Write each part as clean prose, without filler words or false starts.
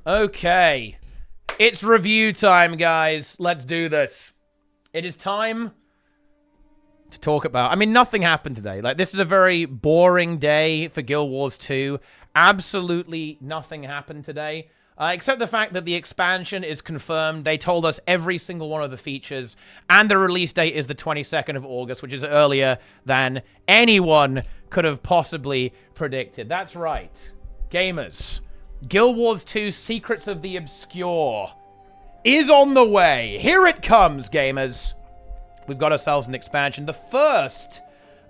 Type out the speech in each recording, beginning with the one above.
Okay. It's review time, guys. Let's do this. It is time to talk about... I mean, nothing happened today. Like, this is a very boring day for Guild Wars 2. Absolutely nothing happened today. Except the fact that the expansion is confirmed. They told us every single one of the features. And the release date is the 22nd of August, which is earlier than anyone could have possibly predicted. That's right. Gamers. Guild Wars 2 Secrets of the Obscure is on the way. Here it comes, gamers. We've got ourselves an expansion. The first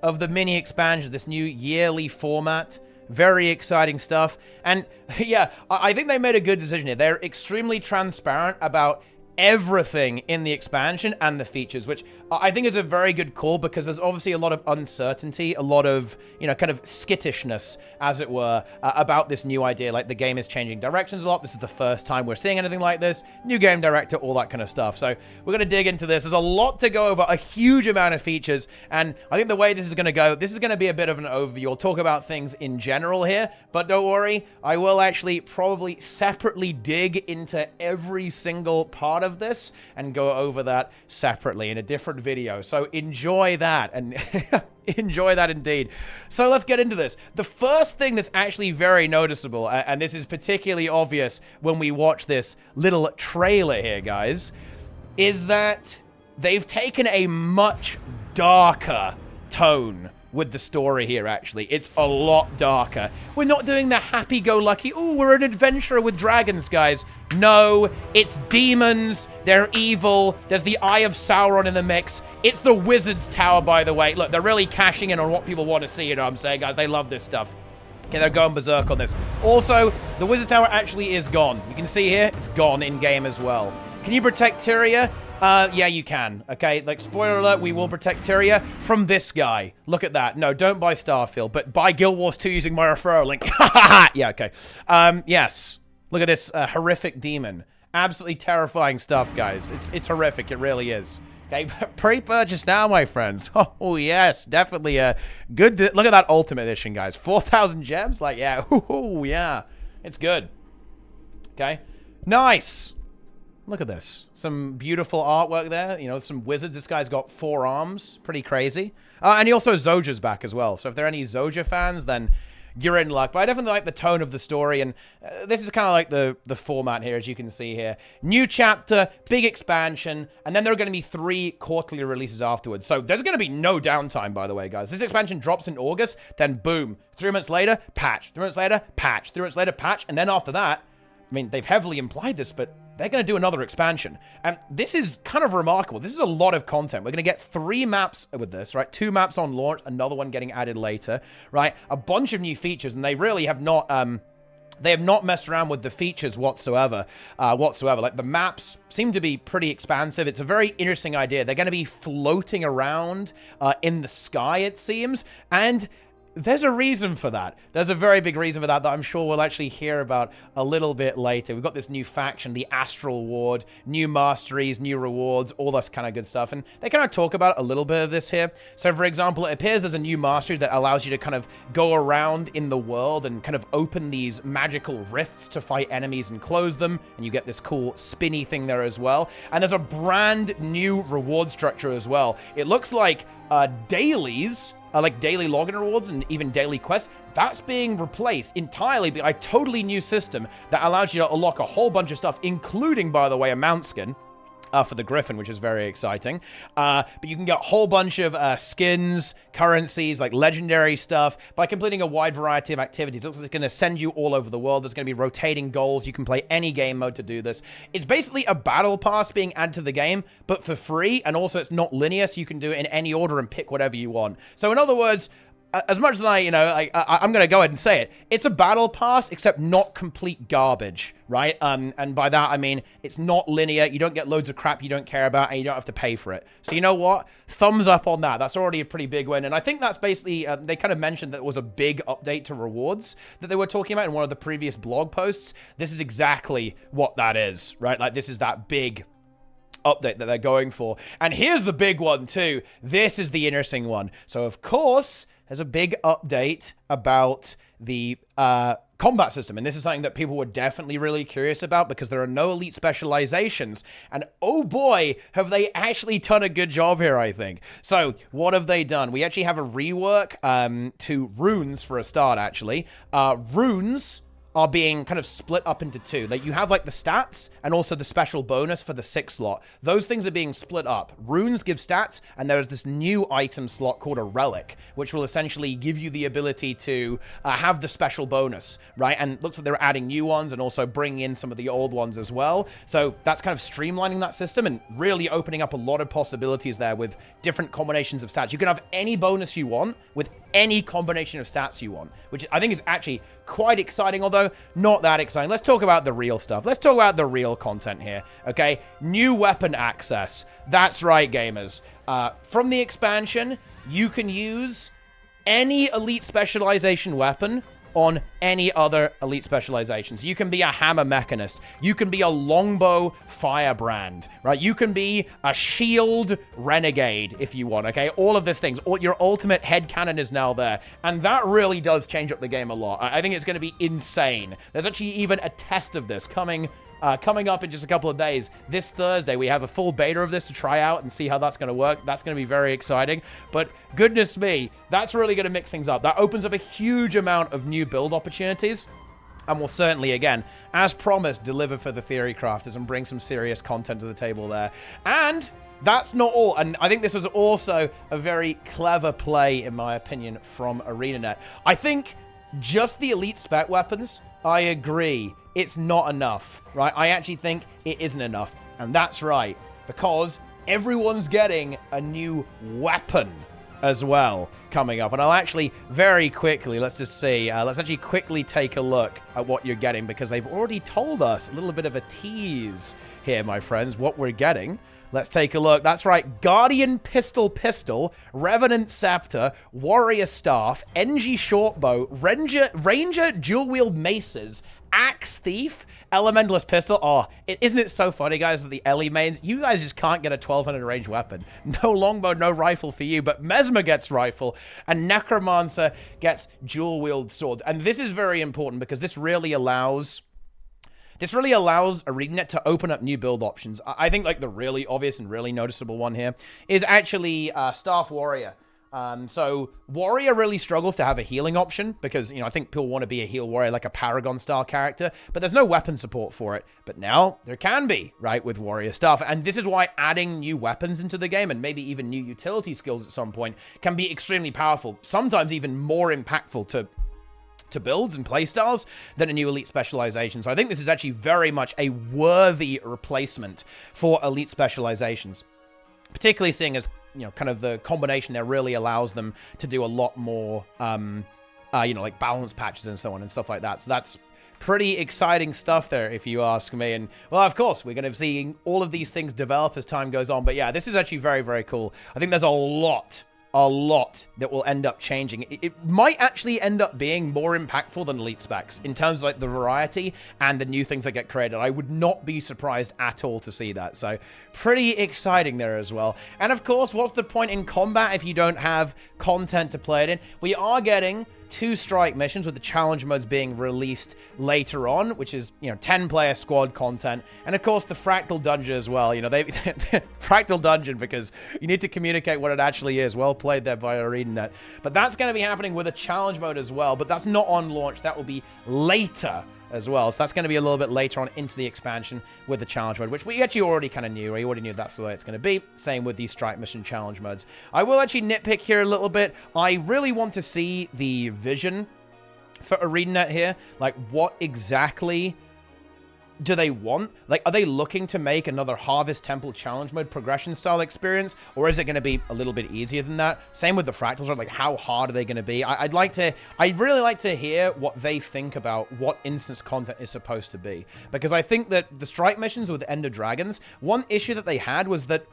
of the mini expansions, this new yearly format. Very exciting stuff. And yeah, I think they made a good decision here. They're extremely transparent about everything in the expansion and the features, which I think is a very good call because there's obviously a lot of uncertainty, a lot of, you know, kind of skittishness, as it were, about this new idea. Like, the game is changing directions a lot. This is the first time we're seeing anything like this. New game director, all that kind of stuff. So we're going to dig into this. There's a lot to go over, a huge amount of features, and I think the way this is going to go, this is going to be a bit of an overview. I'll talk about things in general here, but don't worry, I will actually probably separately dig into every single part of this and go over that separately in a different video. So enjoy that, and enjoy that indeed. So let's get into this. The first thing that's actually very noticeable, and this is particularly obvious when we watch this little trailer here, guys, is that they've taken a much darker tone with the story here, actually. It's a lot darker. We're not doing the happy-go-lucky, oh, we're an adventurer with dragons, guys. No, it's demons. They're evil. There's the Eye of Sauron in the mix. It's the Wizard's Tower, by the way. Look, they're really cashing in on what people want to see, you know what I'm saying, guys? They love this stuff. Okay, they're going berserk on this. Also, the Wizard's Tower actually is gone. You can see here, it's gone in-game as well. Can you protect Tyria? Yeah, you can. Okay, like, spoiler alert, we will protect Tyria from this guy. Look at that. No, don't buy Starfield, but buy Guild Wars 2 using my referral link. Yeah, okay. Yes. Look at this horrific demon. Absolutely terrifying stuff, guys. It's horrific. It really is. Okay, pre-purchase now, my friends. Oh, yes, definitely a good... Look at that Ultimate Edition, guys. 4,000 gems? Like, yeah. Oh, yeah. It's good. Okay. Nice. Look at this. Some beautiful artwork there. You know, some wizards. This guy's got 4 arms. Pretty crazy. And he also Zoja's back as well. So if there are any Zoja fans, then you're in luck. But I definitely like the tone of the story. And this is kind of like the format here, as you can see here. New chapter, big expansion. And then there are going to be 3 quarterly releases afterwards. So there's going to be no downtime, by the way, guys. This expansion drops in August. Then boom. 3 months later, patch. 3 months later, patch. 3 months later, patch. And then after that, I mean, they've heavily implied this, but they're going to do another expansion. And this is kind of remarkable. This is a lot of content. We're going to get 3 maps with this, right? 2 maps on launch, another one getting added later, right? A bunch of new features, and they really have not... they have not messed around with the features whatsoever. Like, the maps seem to be pretty expansive. It's a very interesting idea. They're going to be floating around in the sky, it seems. And there's a reason for that. There's a very big reason for that I'm sure we'll actually hear about a little bit later. We've got this new faction, the Astral Ward, new masteries, new rewards, all this kind of good stuff. And they kind of talk about a little bit of this here. So, for example, it appears there's a new mastery that allows you to kind of go around in the world and kind of open these magical rifts to fight enemies and close them. And you get this cool spinny thing there as well. And there's a brand new reward structure as well. It looks like dailies... like daily login rewards and even daily quests, that's being replaced entirely by a totally new system that allows you to unlock a whole bunch of stuff, including, by the way, a mount skin for the Griffin, which is very exciting. But you can get a whole bunch of skins, currencies, like legendary stuff, by completing a wide variety of activities. It looks like it's going to send you all over the world. There's going to be rotating goals. You can play any game mode to do this. It's basically a battle pass being added to the game, but for free, and also it's not linear, so you can do it in any order and pick whatever you want. So in other words, as much as I'm going to go ahead and say it, it's a battle pass, except not complete garbage, right? And by that, I mean, it's not linear. You don't get loads of crap you don't care about, and you don't have to pay for it. So you know what? Thumbs up on that. That's already a pretty big win. And I think that's basically, they kind of mentioned that it was a big update to rewards that they were talking about in one of the previous blog posts. This is exactly what that is, right? Like, this is that big update that they're going for. And here's the big one, too. This is the interesting one. So, of course... there's a big update about the combat system. And this is something that people were definitely really curious about because there are no elite specializations. And oh boy, have they actually done a good job here, I think. So what have they done? We actually have a rework to runes for a start, actually. Runes are being kind of split up into two. Like, you have like the stats and also the special bonus for the 6 slot. Those things are being split up. Runes give stats, and there's this new item slot called a relic, which will essentially give you the ability to have the special bonus, right? And it looks like they're adding new ones and also bringing in some of the old ones as well. So that's kind of streamlining that system and really opening up a lot of possibilities there with different combinations of stats. You can have any bonus you want with any combination of stats you want, which I think is actually quite exciting, although not that exciting. Let's talk about the real stuff. Let's talk about the real content here, okay? New weapon access. That's right, gamers. From the expansion, you can use any elite specialization weapon on any other elite specializations. You can be a hammer mechanist. You can be a longbow firebrand, right? You can be a shield renegade if you want, okay? All of these things. Your ultimate headcanon is now there. And that really does change up the game a lot. I think it's going to be insane. There's actually even a test of this coming up in just a couple of days. This Thursday, we have a full beta of this to try out and see how that's going to work. That's going to be very exciting. But goodness me, that's really going to mix things up. That opens up a huge amount of new build opportunities. And will certainly, again, as promised, deliver for the theory crafters and bring some serious content to the table there. And that's not all. And I think this was also a very clever play, in my opinion, from ArenaNet. I think just the elite spec weapons, I agree, it's not enough, right? I actually think it isn't enough. And that's right, because everyone's getting a new weapon as well coming up. And I'll actually very quickly, let's just see, let's actually quickly take a look at what you're getting, because they've already told us a little bit of a tease here, my friends, what we're getting. Let's take a look. That's right. Guardian Pistol, Revenant Scepter, Warrior Staff, NG Shortbow, Ranger Dual-Wield Maces, Axe Thief, Elementalist Pistol. Oh, isn't it so funny, guys, that the Ellie mains, you guys just can't get a 1200 range weapon. No longbow, no rifle for you, but Mesmer gets rifle, and Necromancer gets dual-wield swords. And this is very important because this really allows ArenaNet to open up new build options. I think like the really obvious and really noticeable one here is actually Staff Warrior. So Warrior really struggles to have a healing option because, you know, I think people want to be a heal warrior like a Paragon style character, but there's no weapon support for it. But now there can be, right, with Warrior Staff. And this is why adding new weapons into the game and maybe even new utility skills at some point can be extremely powerful, sometimes even more impactful to builds and playstyles than a new elite specialization. So I think this is actually very much a worthy replacement for elite specializations, particularly seeing as, you know, kind of the combination there really allows them to do a lot more, you know, like balance patches and so on and stuff like that. So that's pretty exciting stuff there, if you ask me. And, well, of course, we're going to see all of these things develop as time goes on. But yeah, this is actually very, very cool. I think there's a lot that will end up changing. It might actually end up being more impactful than elite specs in terms of like the variety and the new things that get created. I would not be surprised at all to see that. So pretty exciting there as well. And of course, what's the point in combat if you don't have content to play it in? We are getting 2 strike missions with the challenge modes being released later on, which is, you know, 10-player squad content. And of course, the Fractal Dungeon as well. You know, Fractal Dungeon, because you need to communicate what it actually is. Well played there by ArenaNet. But that's going to be happening with a challenge mode as well. But that's not on launch. That will be later as well. So that's going to be a little bit later on into the expansion with the challenge mode, which we actually already kind of knew. We already knew that's the way it's going to be. Same with these strike mission challenge modes. I will actually nitpick here a little bit. I really want to see the vision for ArenaNet here. Like, what exactly do they want? Like, are they looking to make another Harvest Temple challenge mode progression style experience? Or is it going to be a little bit easier than that? Same with the fractals, right? Like, how hard are they going to be? I'd really like to hear what they think about what instance content is supposed to be. Because I think that the strike missions with Ender Dragons, one issue that they had was that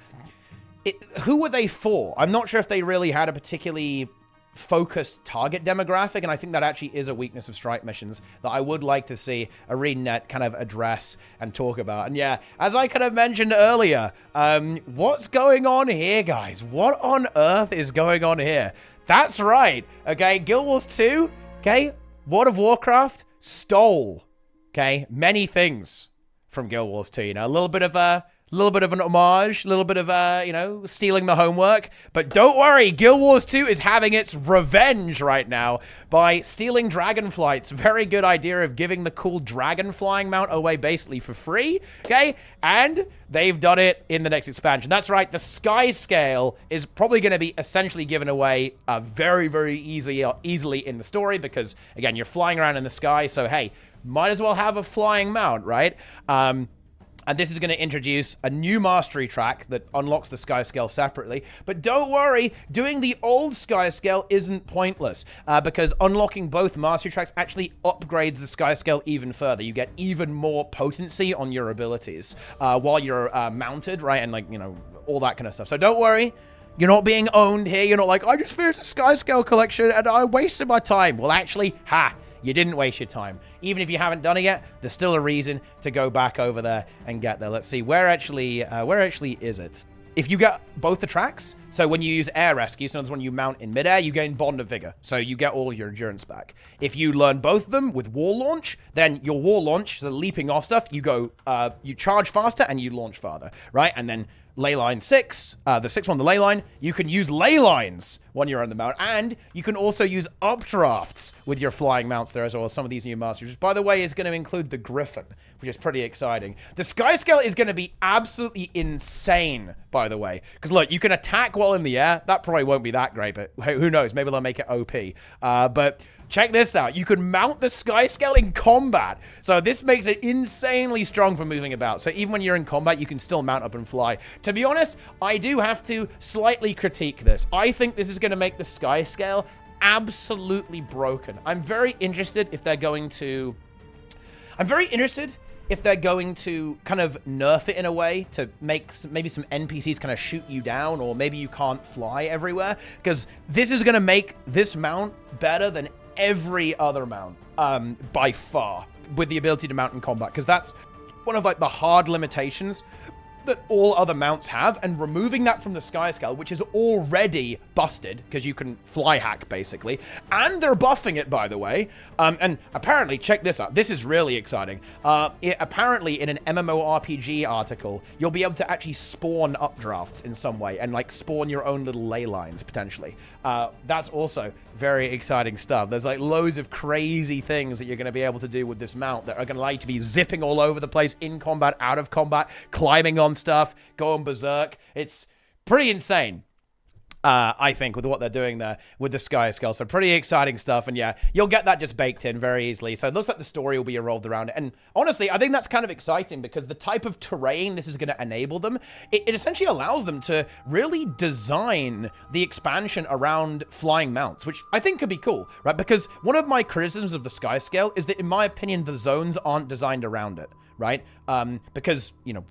who were they for? I'm not sure if they really had a particularly focused target demographic, and I think that actually is a weakness of strike missions that I would like to see ArenaNet kind of address and talk about. And yeah, as I kind of mentioned earlier, what's going on here, guys? What on earth is going on here? That's right, okay, Guild Wars 2, okay, World of Warcraft, stole, okay, many things from Guild Wars 2. You know, a little bit of an homage, a little bit of, you know, stealing the homework. But don't worry, Guild Wars 2 is having its revenge right now by stealing Dragonflight's very good idea of giving the cool dragon flying mount away basically for free, okay? And they've done it in the next expansion. That's right, the Skyscale is probably going to be essentially given away very, very easily in the story because, again, you're flying around in the sky, so hey, might as well have a flying mount, right? And this is going to introduce a new mastery track that unlocks the Skyscale separately. But don't worry, doing the old Skyscale isn't pointless, because unlocking both mastery tracks actually upgrades the Skyscale even further. You get even more potency on your abilities while you're mounted, right? And, like, you know, all that kind of stuff. So don't worry. You're not being owned here. You're not like, I just finished a Skyscale collection and I wasted my time. Well, actually, you didn't waste your time. Even if you haven't done it yet, there's still a reason to go back over there and get there. Let's see, where actually is it? If you get both the tracks, so when you use Air Rescue, so when you mount in midair, you gain Bond of Vigor, so you get all your endurance back. If you learn both of them with War Launch, then your War Launch, the leaping off stuff, you go, you charge faster and you launch farther, right? And then Leyline 6, the 6th one, the Leyline, you can use ley lines when you're on the mount, and you can also use updrafts with your flying mounts there as well as some of these new masters, which, by the way, is going to include the Griffin, which is pretty exciting. The Skyscale is going to be absolutely insane, by the way, because, look, you can attack while in the air. That probably won't be that great, but who knows? Maybe they'll make it OP. But check this out. You can mount the Skyscale in combat. So this makes it insanely strong for moving about. So even when you're in combat, you can still mount up and fly. To be honest, I do have to slightly critique this. I think this is going to make the Skyscale absolutely broken. I'm very interested if they're going to kind of nerf it in a way to make maybe some NPCs kind of shoot you down, or maybe you can't fly everywhere, because this is going to make this mount better than every other mount by far, with the ability to mount in combat, because that's one of, like, the hard limitations that all other mounts have, and removing that from the Skyscale, which is already busted because you can fly hack basically, and they're buffing it, by the way, and apparently, check this out, this is really exciting, apparently in an MMORPG article, you'll be able to actually spawn updrafts in some way, and, like, spawn your own little ley lines potentially. That's also very exciting stuff. There's, like, loads of crazy things that you're going to be able to do with this mount that are going to allow you to be zipping all over the place, in combat, out of combat, climbing on stuff, going berserk. It's pretty insane, I think, with what they're doing there with the Skyscale. So pretty exciting stuff. And yeah, you'll get that just baked in very easily. So it looks like the story will be evolved around it. And honestly, I think that's kind of exciting because the type of terrain this is going to enable them, it essentially allows them to really design the expansion around flying mounts, which I think could be cool, right? Because one of my criticisms of the Skyscale is that, in my opinion, the zones aren't designed around it, right? Because, you know,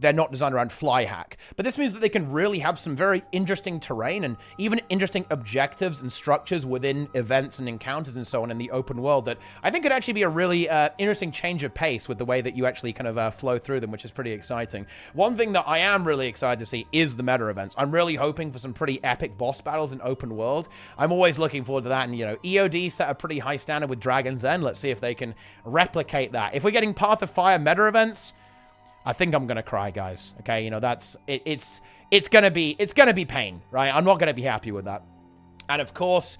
they're not designed around fly hack. But this means that they can really have some very interesting terrain and even interesting objectives and structures within events and encounters and so on in the open world that I think could actually be a really interesting change of pace with the way that you actually kind of flow through them, which is pretty exciting. One thing that I am really excited to see is the meta events. I'm really hoping for some pretty epic boss battles in open world. I'm always looking forward to that. And, you know, EOD set a pretty high standard with Dragon's End. Let's see if they can replicate that. If we're getting Path of Fire meta events, I think I'm gonna cry, guys. Okay, you know, that's it, it's gonna be pain, right? I'm not gonna be happy with that. And of course,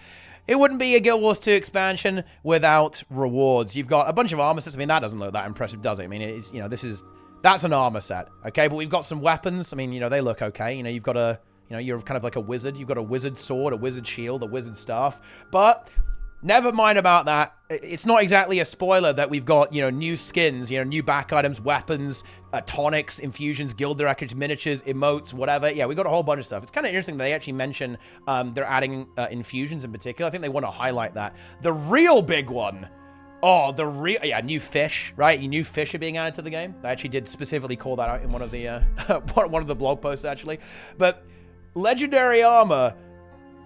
it wouldn't be a Guild Wars 2 expansion without rewards. You've got a bunch of armor sets. I mean, that doesn't look that impressive, does it? I mean, it's, you know, that's an armor set, okay? But we've got some weapons. I mean, you know, they look okay. You know, you've got you're kind of like a wizard. You've got a wizard sword, a wizard shield, a wizard staff. But never mind about that. It's not exactly a spoiler that we've got, you know, new skins, you know, new back items, weapons, tonics, infusions, guild directors, miniatures, emotes, whatever. Yeah, we got a whole bunch of stuff. It's kind of interesting that they actually mention they're adding infusions in particular. I think they want to highlight that. The real big one. Oh, new fish, right? New fish are being added to the game. They actually did specifically call that out in one of the one of the blog posts, actually. But legendary armor,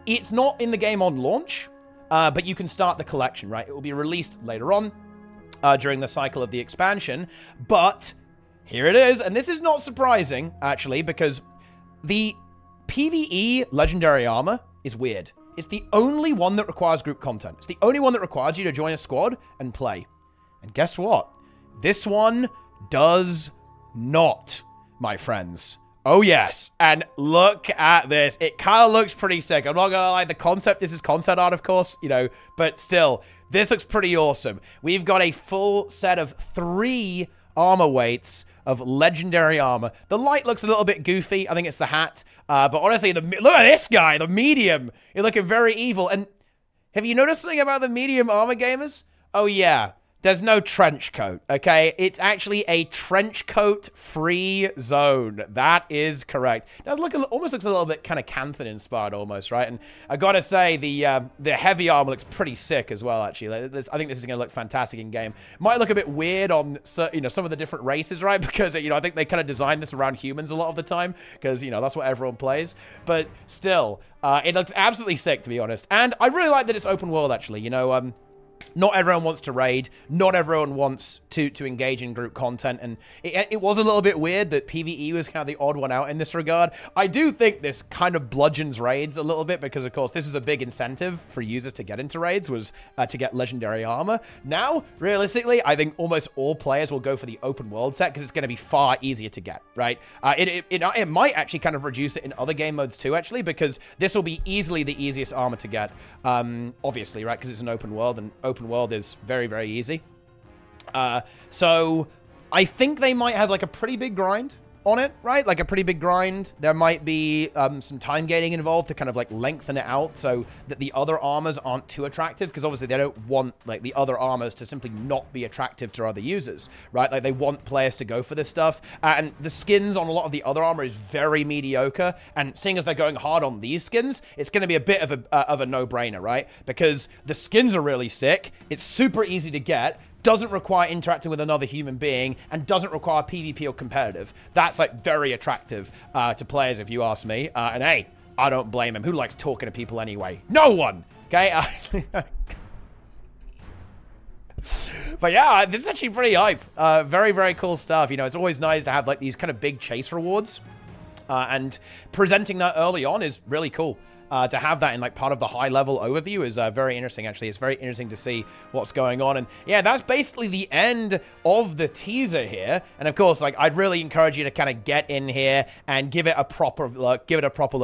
it's not in the game on launch. But you can start the collection, right? It will be released later on during the cycle of the expansion. But here it is. And this is not surprising, actually, because the PvE legendary armor is weird. It's the only one that requires group content. It's the only one that requires you to join a squad and play. And guess what? This one does not, my friends. Oh, yes. And look at this. It kind of looks pretty sick. I'm not going to lie. The concept, this is concept art, of course, you know, but still, this looks pretty awesome. We've got a full set of 3 armor weights of legendary armor. The light looks a little bit goofy. I think it's the hat. But honestly, look at this guy, the medium. You're looking very evil. And have you noticed something about the medium armor gamers? Oh, yeah. There's no trench coat, okay? It's actually a trench coat-free zone. That is correct. It does look almost looks a little bit kind of Canthan-inspired almost, right? And I gotta say, the heavy armor looks pretty sick as well, actually. I think this is gonna look fantastic in-game. Might look a bit weird on, you know, some of the different races, right? Because, you know, I think they kind of designed this around humans a lot of the time because, you know, that's what everyone plays. But still, it looks absolutely sick, to be honest. And I really like that it's open world, actually. You know, not everyone wants to raid. Not everyone wants to engage in group content. And it was a little bit weird that PvE was kind of the odd one out in this regard. I do think this kind of bludgeons raids a little bit because, of course, this is a big incentive for users to get into raids was to get legendary armor. Now, realistically, I think almost all players will go for the open world set because it's going to be far easier to get, right? It might actually kind of reduce it in other game modes too, actually, because this will be easily the easiest armor to get, obviously, right? Because it's an open world, and open world is very, very easy. So I think they might have like a pretty big grind on it, right? Like a pretty big grind. There might be some time gating involved to kind of like lengthen it out so that the other armors aren't too attractive, because obviously they don't want like the other armors to simply not be attractive to other users, right? Like they want players to go for this stuff. And the skins on a lot of the other armor is very mediocre. And seeing as they're going hard on these skins, it's going to be a bit of a no-brainer, right? Because the skins are really sick. It's super easy to get. Doesn't require interacting with another human being, and doesn't require PvP or competitive. That's like very attractive to players, if you ask me. And hey, I don't blame him. Who likes talking to people anyway? No one. Okay. But yeah, this is actually pretty hype. Very, very cool stuff. You know, it's always nice to have like these kind of big chase rewards, and presenting that early on is really cool. To have that in like part of the high level overview is very interesting, actually. It's very interesting to see what's going on. And yeah, that's basically the end of the teaser here. And of course, like I'd really encourage you to kind of get in here and give it a proper look,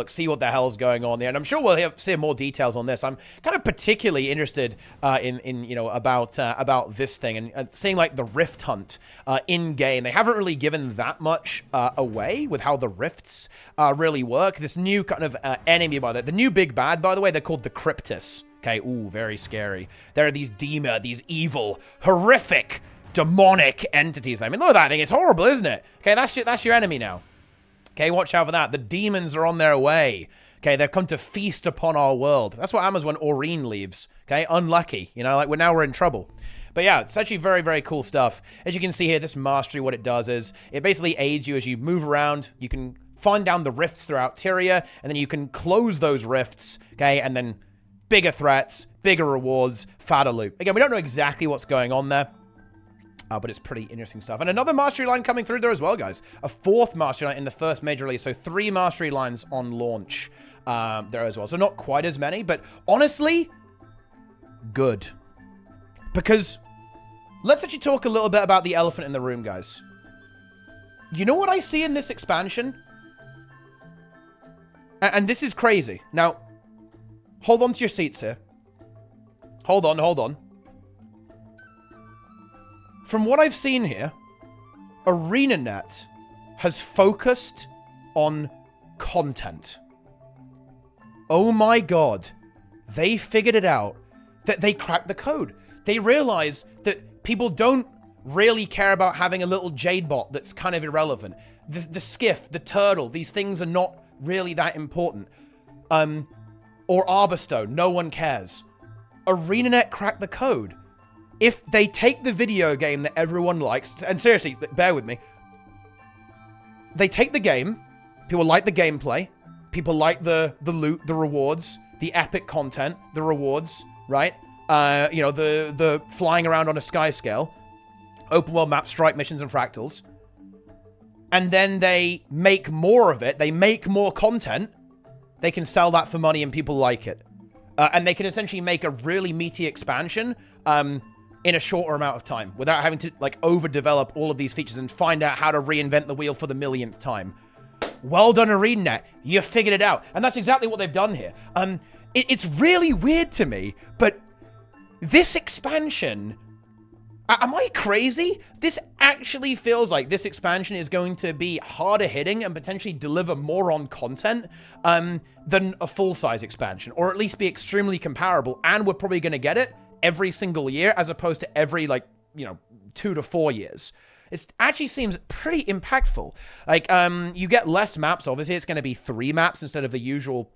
see what the hell's going on there. And I'm sure we'll see more details on this. I'm kind of particularly interested in you know, about this thing and seeing like the rift hunt in game. They haven't really given that much away with how the rifts really work. This new kind of enemy, by the new big bad, by the way, they're called the Cryptus. Okay, ooh, very scary. There are these these evil, horrific, demonic entities. I mean, look at that thing. It's horrible, isn't it? Okay, that's your enemy now. Okay, watch out for that. The demons are on their way. Okay, they've come to feast upon our world. That's what happens when Aurene leaves. Okay, unlucky. You know, like we're in trouble. But yeah, it's actually very, very cool stuff. As you can see here, this mastery, what it does is it basically aids you as you move around. You can find down the rifts throughout Tyria, and then you can close those rifts, okay? And then bigger threats, bigger rewards, fatter loot. Again, we don't know exactly what's going on there, but it's pretty interesting stuff. And another mastery line coming through there as well, guys. A 4th mastery line in the first major release, so 3 mastery lines on launch there as well. So not quite as many, but honestly, good. Because let's actually talk a little bit about the elephant in the room, guys. You know what I see in this expansion? And this is crazy. Now, hold on to your seats here. Hold on. From what I've seen here, ArenaNet has focused on content. Oh my god. They figured it out. That they cracked the code. They realized that people don't really care about having a little jade bot that's kind of irrelevant. The skiff, the turtle, these things are not really that important. Or Arborstone, no one cares. ArenaNet cracked the code. If they take the video game that everyone likes, and seriously, bear with me, they take the game, people like the gameplay, people like the loot, the rewards, the epic content, the rewards, right? You know, the flying around on a Skyscale, open world map, strike missions, and fractals. And then they make more of it. They make more content. They can sell that for money and people like it. And they can essentially make a really meaty expansion in a shorter amount of time without having to, like, overdevelop all of these features and find out how to reinvent the wheel for the millionth time. Well done, ArenaNet. You figured it out. And that's exactly what they've done here. It's really weird to me, but this expansion... Am I crazy? This actually feels like this expansion is going to be harder hitting and potentially deliver more on content than a full-size expansion, or at least be extremely comparable, and we're probably going to get it every single year as opposed to every, like, 2 to 4 years. It actually seems pretty impactful. Like, you get less maps, obviously. It's going to be 3 maps instead of the usual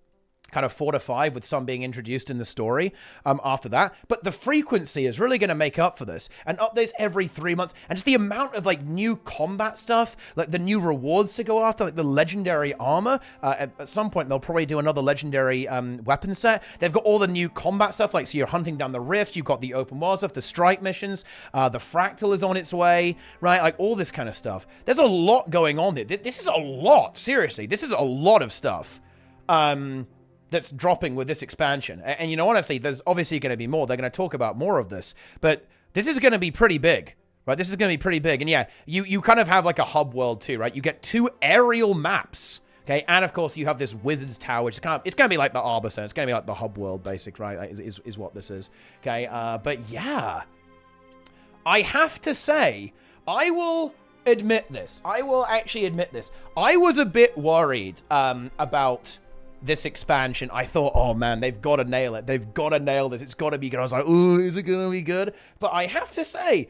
kind of 4 to 5, with some being introduced in the story after that. But the frequency is really going to make up for this. And updates every 3 months. And just the amount of, like, new combat stuff, like the new rewards to go after, like the legendary armor. At some point, they'll probably do another legendary weapon set. They've got all the new combat stuff, like, so you're hunting down the rift, you've got the open world stuff, the strike missions, the Fractal is on its way, right? Like, all this kind of stuff. There's a lot going on here. This is a lot, seriously. This is a lot of stuff. That's dropping with this expansion. And honestly, there's obviously going to be more. They're going to talk about more of this. But this is going to be pretty big, right? This is going to be pretty big. And yeah, you kind of have like a hub world too, right? You get 2 aerial maps, okay? And of course, you have this wizard's tower, which is kind of, it's going to be like the Arbor Zone. It's going to be like the hub world, basic, right? Like, is what this is, okay? But yeah, I have to say, I will admit this. I will actually admit this. I was a bit worried about this expansion. I thought, oh man, they've got to nail it. They've got to nail this. It's got to be good. I was like, ooh, is it going to be good? But I have to say,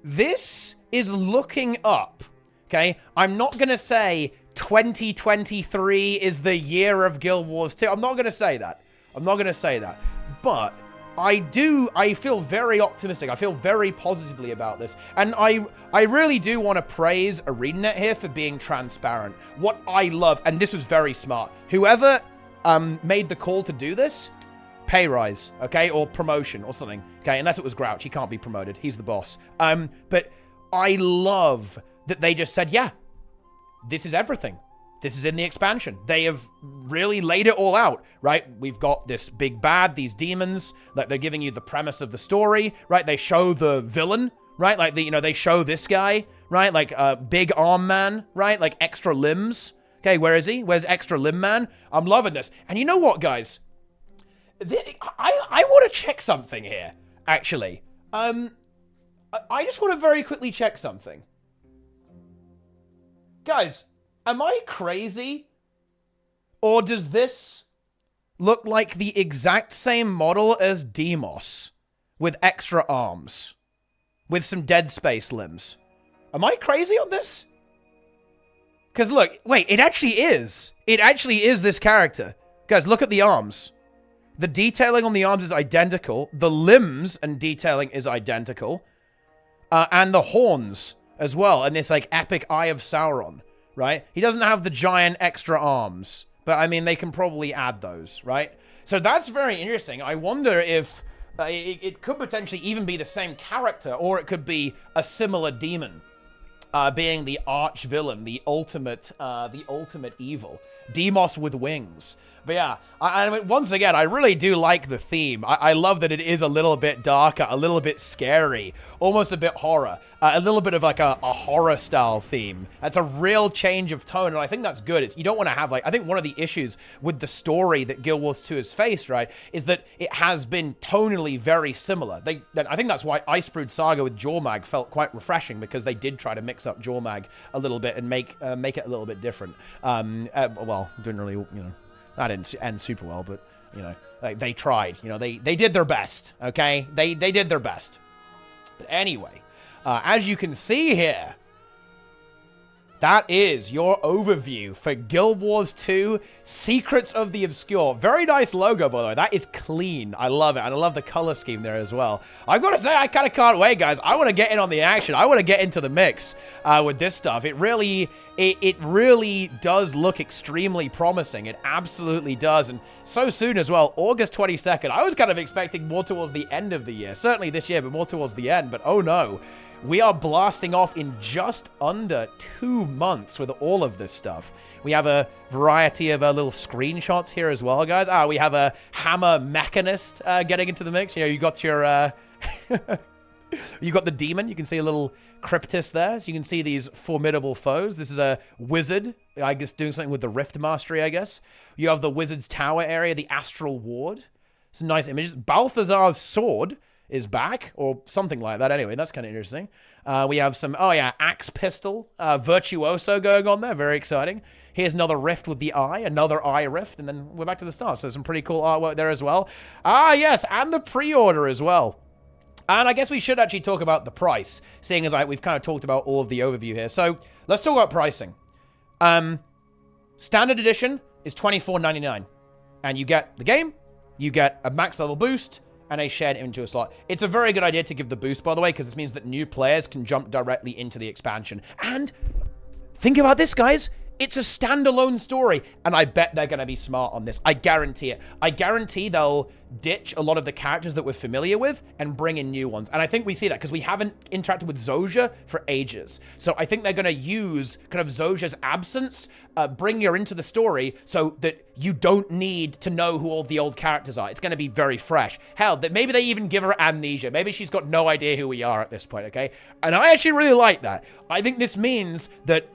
this is looking up, okay? I'm not going to say 2023 is the year of Guild Wars 2. I'm not going to say that. I'm not going to say that. But I feel very optimistic. I feel very positively about this. And I really do want to praise ArenaNet here for being transparent. What I love, and this was very smart, whoever made the call to do this, pay rise, okay? Or promotion or something, okay? Unless it was Grouch. He can't be promoted. He's the boss. But I love that they just said, yeah, this is everything. This is in the expansion. They have really laid it all out, right? We've got this big bad, these demons, like they're giving you the premise of the story, right? They show the villain, right? Like, they show this guy, right? Like, big arm man, right? Like, extra limbs. Okay, where is he? Where's extra limb man? I'm loving this. And you know what, guys? I want to check something here, actually. I just want to very quickly check something. Guys, am I crazy? Or does this look like the exact same model as Demos with extra arms? With some Dead Space limbs? Am I crazy on this? Because look, wait, it actually is. It actually is this character. Guys, look at the arms. The detailing on the arms is identical. The limbs and detailing is identical. And the horns as well. And this, like, epic Eye of Sauron. Right? He doesn't have the giant extra arms. But, I mean, they can probably add those, right? So that's very interesting. I wonder if it could potentially even be the same character, or it could be a similar demon, being the arch villain, the ultimate evil. Demos with wings. But yeah, I mean, once again, I really do like the theme. I love that it is a little bit darker, a little bit scary, almost a bit horror, a little bit of like a horror style theme. That's a real change of tone, and I think that's good. You don't want to have, like, I think one of the issues with the story that Guild Wars 2 has faced, right, is that it has been tonally very similar. I think that's why Icebrood Saga with Jormag felt quite refreshing, because they did try to mix up Jormag a little bit and make it a little bit different. Well, didn't really, that didn't end super well, but, like, they tried. They did their best, okay? They did their best. But anyway, as you can see here, that is your overview for Guild Wars 2 Secrets of the Obscure. Very nice logo, by the way. That is clean. I love it. And I love the color scheme there as well. I've got to say, I kind of can't wait, guys. I want to get in on the action. I want to get into the mix with this stuff. It really does look extremely promising. It absolutely does. And so soon as well, August 22nd. I was kind of expecting more towards the end of the year. Certainly this year, but more towards the end. But oh no. we are blasting off in just under 2 months with all of this stuff. We have a variety of little screenshots here as well, guys. We have a hammer mechanist getting into the mix. You know, you got your... you got the demon. You can see a little cryptis there. So you can see these formidable foes. This is a wizard, I guess, doing something with the Rift Mastery, I guess. You have the wizard's tower area, the astral ward. Some nice images. Balthazar's sword is back, or something like that. Anyway, that's kind of interesting. We have some, axe pistol, virtuoso going on there. Very exciting. Here's another rift with the eye, another eye rift, and then we're back to the start. So some pretty cool artwork there as well. Yes, and the pre-order as well. And I guess we should actually talk about the price, seeing as we've kind of talked about all of the overview here. So let's talk about pricing. Standard edition is $24.99, and you get the game, you get a max level boost, and a shared inventory slot. It's a very good idea to give the boost, by the way, because this means that new players can jump directly into the expansion. And think about this, guys. It's a standalone story, and I bet they're going to be smart on this. I guarantee it. I guarantee they'll ditch a lot of the characters that we're familiar with and bring in new ones. And I think we see that because we haven't interacted with Zojja for ages. So I think they're going to use kind of Zojja's absence, bring her into the story so that you don't need to know who all the old characters are. It's going to be very fresh. Hell, that maybe they even give her amnesia. Maybe she's got no idea who we are at this point, okay? And I actually really like that. I think this means that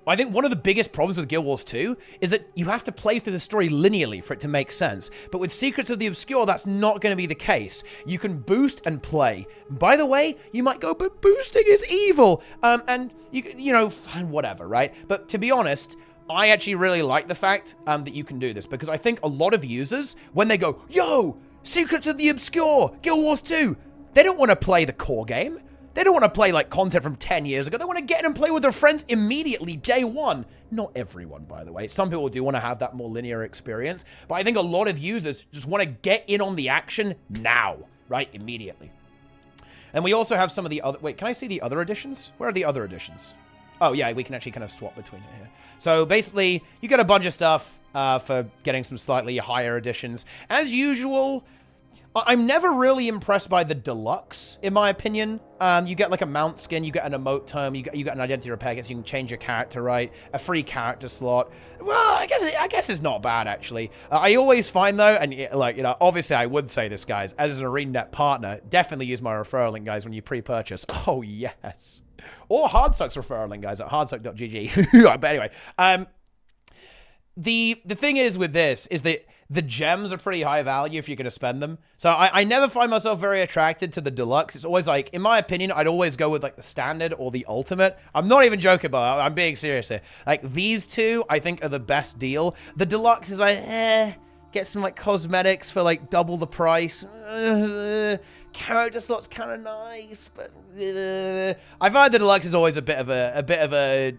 I think one of the biggest problems with Guild Wars 2 is that you have to play through the story linearly for it to make sense. But with Secrets of the Obscure, that's not going to be the case. You can boost and play. And by the way, you might go, but boosting is evil. And, you know, whatever, right? But to be honest, I actually really like the fact that you can do this. Because I think a lot of users, when they go, yo, Secrets of the Obscure, Guild Wars 2, they don't want to play the core game. They don't want to play, like, content from 10 years ago. They want to get in and play with their friends immediately, day one. Not everyone, by the way. Some people do want to have that more linear experience. But I think a lot of users just want to get in on the action now, right? Immediately. And we also have some of the other... Wait, can I see the other editions? Where are the other editions? Oh, yeah, we can actually kind of swap between it here. So, basically, you get a bunch of stuff for getting some slightly higher editions. As usual... I'm never really impressed by the deluxe, in my opinion. You get like a mount skin, you get an emote term, you get an identity repair kit, so you can change your character, right? A free character slot. Well, I guess it's not bad actually. I always find though, and like you know, obviously I would say this, guys, as an ArenaNet partner, definitely use my referral link, guys, when you pre-purchase. Oh yes, or Hardstuck's referral link, guys, at hardstuck.gg. But anyway, the thing is with this is that the gems are pretty high value if you're going to spend them. So I never find myself very attracted to the deluxe. It's always like, in my opinion, I'd always go with like the standard or the ultimate. I'm not even joking about it. I'm being serious here. Like these two, I think are the best deal. The deluxe is like, get some like cosmetics for like double the price. Character slot's kind of nice, but I find the deluxe is always a bit of a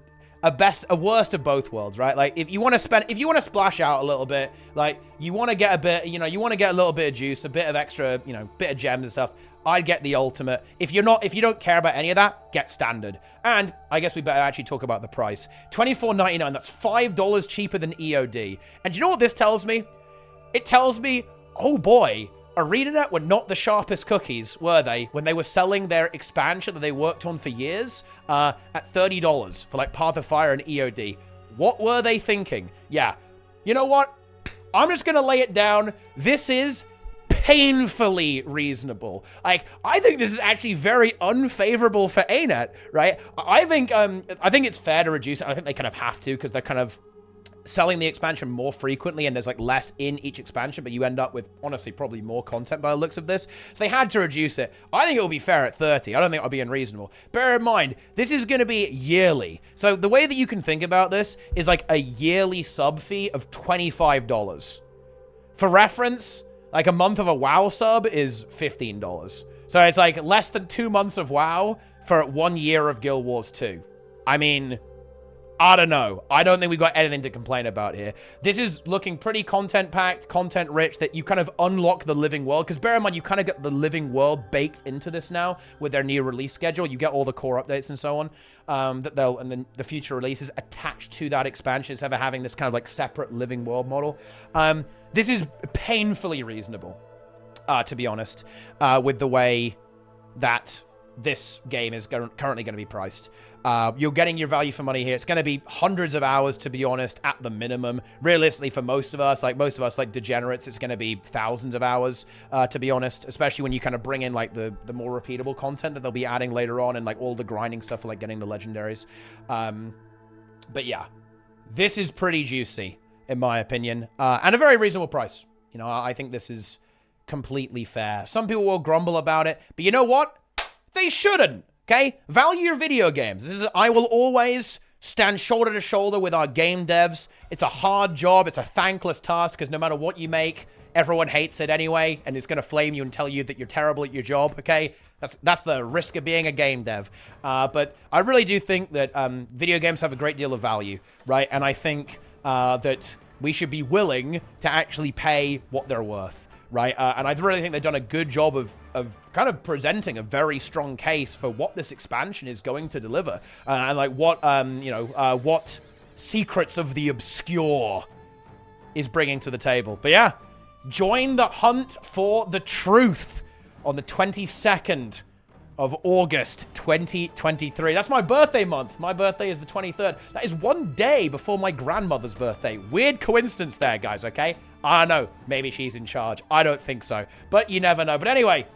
worst of both worlds, right? Like if you want to splash out a little bit, like you want to get a bit, you want to get a little bit of juice, a bit of extra, bit of gems and stuff, I'd get the ultimate. If you don't care about any of that, get standard. And I guess we better actually talk about the price. $24.99, that's $5 cheaper than EOD. And do you know what this tells me? It tells me, oh boy, ArenaNet were not the sharpest cookies, were they, when they were selling their expansion that they worked on for years at $30 for like Path of Fire and EOD. What were they thinking? Yeah, you know what? I'm just going to lay it down. This is painfully reasonable. Like, I think this is actually very unfavorable for ArenaNet, right? I think it's fair to reduce it. I think they kind of have to because they're kind of selling the expansion more frequently and there's like less in each expansion, but you end up with honestly probably more content by the looks of this. So they had to reduce it. I think it will be fair at 30. I don't think it'll be unreasonable. Bear in mind, this is going to be yearly. So the way that you can think about this is like a yearly sub fee of $25. For reference, like a month of a WoW sub is $15. So it's like less than 2 months of WoW for 1 year of Guild Wars 2. I mean, I don't know. I don't think we've got anything to complain about here. This is looking pretty content-packed, content-rich, that you kind of unlock the living world. Because bear in mind, you kind of get the living world baked into this now with their new release schedule. You get all the core updates and so on. And then the future releases attached to that expansion instead of having this kind of like separate living world model. This is painfully reasonable, to be honest, with the way that this game is currently going to be priced. You're getting your value for money here. It's going to be hundreds of hours, to be honest, at the minimum. Realistically, for most of us, like degenerates, it's going to be thousands of hours, to be honest, especially when you kind of bring in, like, the more repeatable content that they'll be adding later on and, like, all the grinding stuff for, like, getting the legendaries. But, yeah, this is pretty juicy, in my opinion, and a very reasonable price. You know, I think this is completely fair. Some people will grumble about it, but you know what? They shouldn't. Okay? Value your video games. I will always stand shoulder to shoulder with our game devs. It's a hard job. It's a thankless task because no matter what you make, everyone hates it anyway, and it's going to flame you and tell you that you're terrible at your job, okay? That's the risk of being a game dev. But I really do think that video games have a great deal of value, right? And I think that we should be willing to actually pay what they're worth, right? And I really think they've done a good job of kind of presenting a very strong case for what this expansion is going to deliver, and like what what secrets of the obscure is bringing to the table. But yeah, join the hunt for the truth on the 22nd of August 2023. That's my birthday month. My birthday is the 23rd. That is one day before my grandmother's birthday. Weird coincidence there, guys, okay? I don't know. Maybe she's in charge. I don't think so. But you never know. But anyway,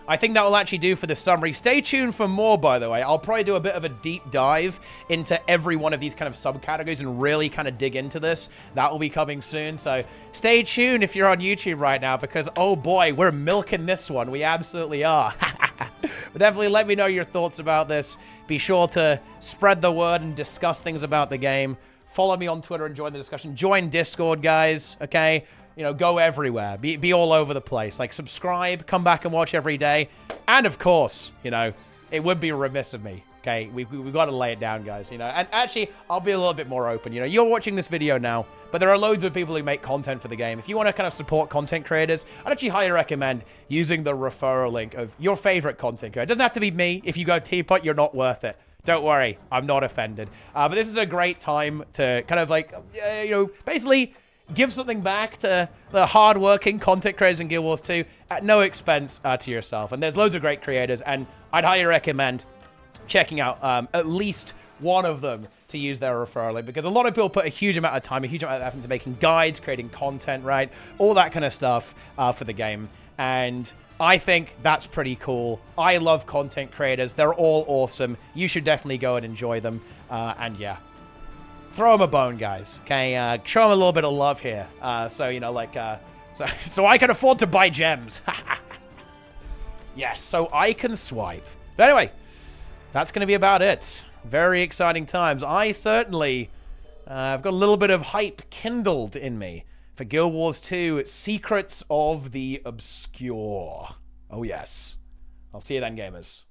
I think that will actually do for the summary. Stay tuned for more, by the way. I'll probably do a bit of a deep dive into every one of these kind of subcategories and really kind of dig into this. That will be coming soon. So stay tuned if you're on YouTube right now because, oh boy, we're milking this one. We absolutely are. But definitely let me know your thoughts about this. Be sure to spread the word and discuss things about the game. Follow me on Twitter and join the discussion. Join Discord, guys, okay? You know, go everywhere. Be all over the place. Like, subscribe, come back and watch every day. And, of course, you know, it would be remiss of me, okay? We've got to lay it down, guys, you know? And actually, I'll be a little bit more open. You know, you're watching this video now, but there are loads of people who make content for the game. If you want to kind of support content creators, I'd actually highly recommend using the referral link of your favorite content creator. It doesn't have to be me. If you go Teapot, you're not worth it. Don't worry. I'm not offended. But this is a great time to kind of like, you know, basically give something back to the hardworking content creators in Guild Wars 2 at no expense to yourself. And there's loads of great creators, and I'd highly recommend checking out at least one of them to use their referral link, because a lot of people put a huge amount of time, a huge amount of effort into making guides, creating content, right? All that kind of stuff for the game. And I think that's pretty cool. I love content creators. They're all awesome. You should definitely go and enjoy them. And yeah, throw them a bone, guys. Okay, show them a little bit of love here. So, you know, like, so I can afford to buy gems. Yes, so I can swipe. But anyway, that's going to be about it. Very exciting times. I certainly have got a little bit of hype kindled in me for Guild Wars 2 Secrets of the Obscure. Oh, yes. I'll see you then, gamers.